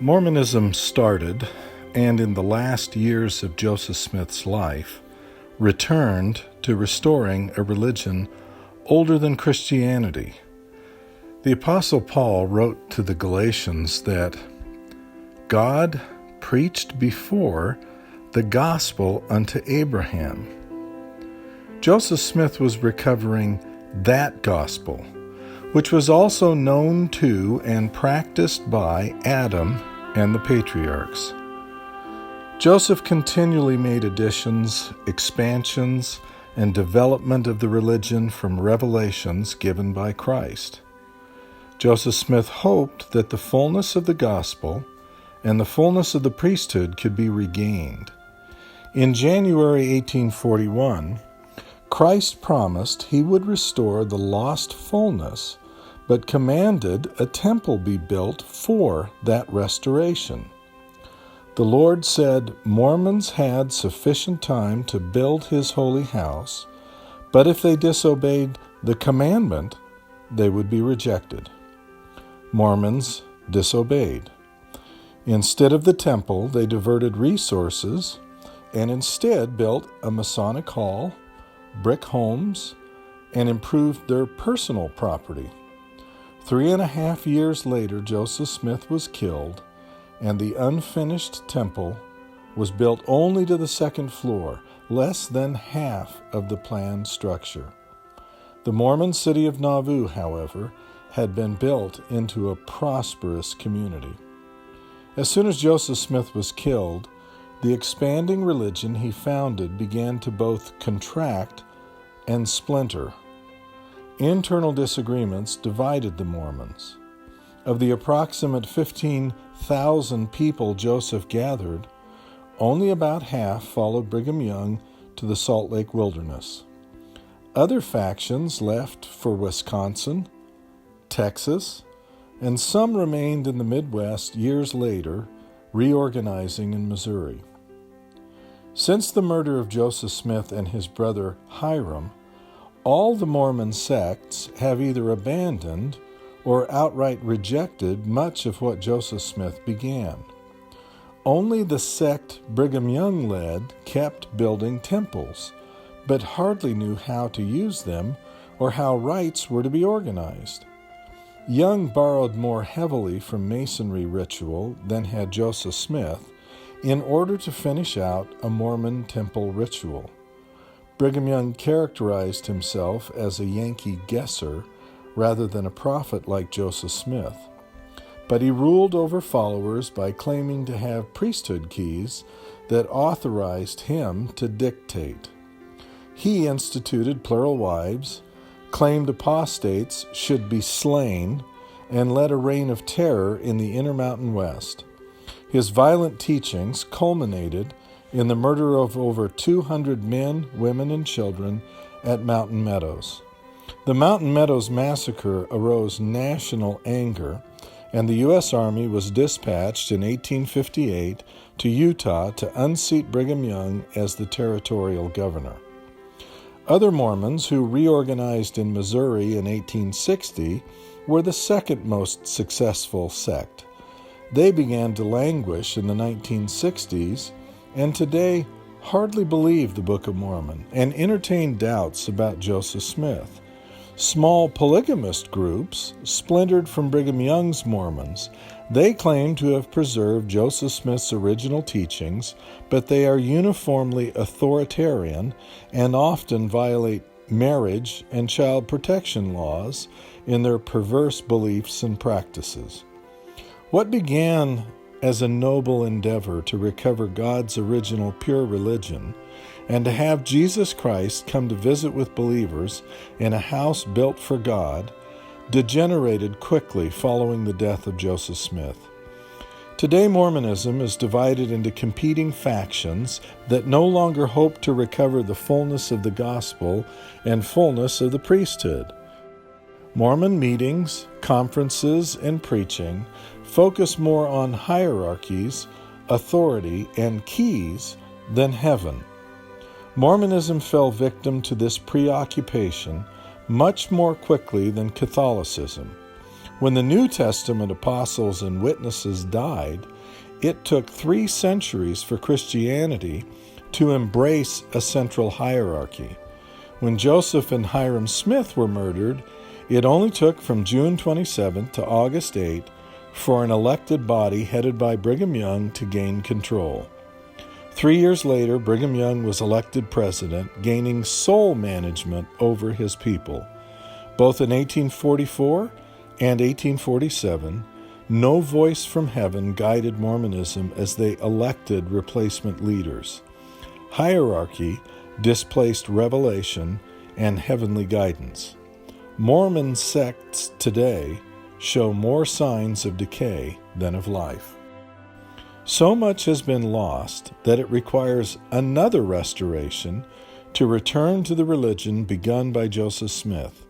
Mormonism started, and in the last years of Joseph Smith's life, returned to restoring a religion older than Christianity. The Apostle Paul wrote to the Galatians that God preached before the gospel unto Abraham. Joseph Smith was recovering that gospel, which was also known to and practiced by Adam and the patriarchs. Joseph continually made additions, expansions, and development of the religion from revelations given by Christ. Joseph Smith hoped that the fullness of the gospel and the fullness of the priesthood could be regained. In January 1841, Christ promised he would restore the lost fullness, but commanded a temple be built for that restoration. The Lord said Mormons had sufficient time to build his holy house, but if they disobeyed the commandment, they would be rejected. Mormons disobeyed. Instead of the temple, they diverted resources and instead built a Masonic hall, brick homes, and improved their personal property. 3.5 years later, Joseph Smith was killed, and the unfinished temple was built only to the second floor, less than half of the planned structure. The Mormon city of Nauvoo, however, had been built into a prosperous community. As soon as Joseph Smith was killed, the expanding religion he founded began to both contract and splinter. Internal disagreements divided the Mormons. Of the approximate 15,000 people Joseph gathered, only about half followed Brigham Young to the Salt Lake wilderness. Other factions left for Wisconsin, Texas, and some remained in the Midwest years later, reorganizing in Missouri. Since the murder of Joseph Smith and his brother Hiram, all the Mormon sects have either abandoned or outright rejected much of what Joseph Smith began. Only the sect Brigham Young led kept building temples, but hardly knew how to use them or how rites were to be organized. Young borrowed more heavily from Masonry ritual than had Joseph Smith in order to finish out a Mormon temple ritual. Brigham Young characterized himself as a Yankee guesser rather than a prophet like Joseph Smith, but he ruled over followers by claiming to have priesthood keys that authorized him to dictate. He instituted plural wives, claimed apostates should be slain, and led a reign of terror in the Intermountain West. His violent teachings culminated in the murder of over 200 men, women, and children at Mountain Meadows. The Mountain Meadows massacre arose national anger, and the U.S. Army was dispatched in 1858 to Utah to unseat Brigham Young as the territorial governor. Other Mormons who reorganized in Missouri in 1860 were the second most successful sect. They began to languish in the 1960s and today hardly believe the Book of Mormon and entertain doubts about Joseph Smith. Small polygamist groups splintered from Brigham Young's Mormons. They claim to have preserved Joseph Smith's original teachings, but they are uniformly authoritarian and often violate marriage and child protection laws in their perverse beliefs and practices. What began as a noble endeavor to recover God's original pure religion and to have Jesus Christ come to visit with believers in a house built for God degenerated quickly following the death of Joseph Smith. Today, Mormonism is divided into competing factions that no longer hope to recover the fullness of the gospel and fullness of the priesthood. Mormon meetings, conferences, and preaching focus more on hierarchies, authority, and keys than heaven. Mormonism fell victim to this preoccupation much more quickly than Catholicism. When the New Testament apostles and witnesses died, it took 3 centuries for Christianity to embrace a central hierarchy. When Joseph and Hyrum Smith were murdered, it only took from June 27 to August 8 for an elected body headed by Brigham Young to gain control. 3 years later, Brigham Young was elected president, gaining sole management over his people. Both in 1844 and 1847, no voice from heaven guided Mormonism as they elected replacement leaders. Hierarchy displaced revelation and heavenly guidance. Mormon sects today show more signs of decay than of life. So much has been lost that it requires another restoration to return to the religion begun by Joseph Smith.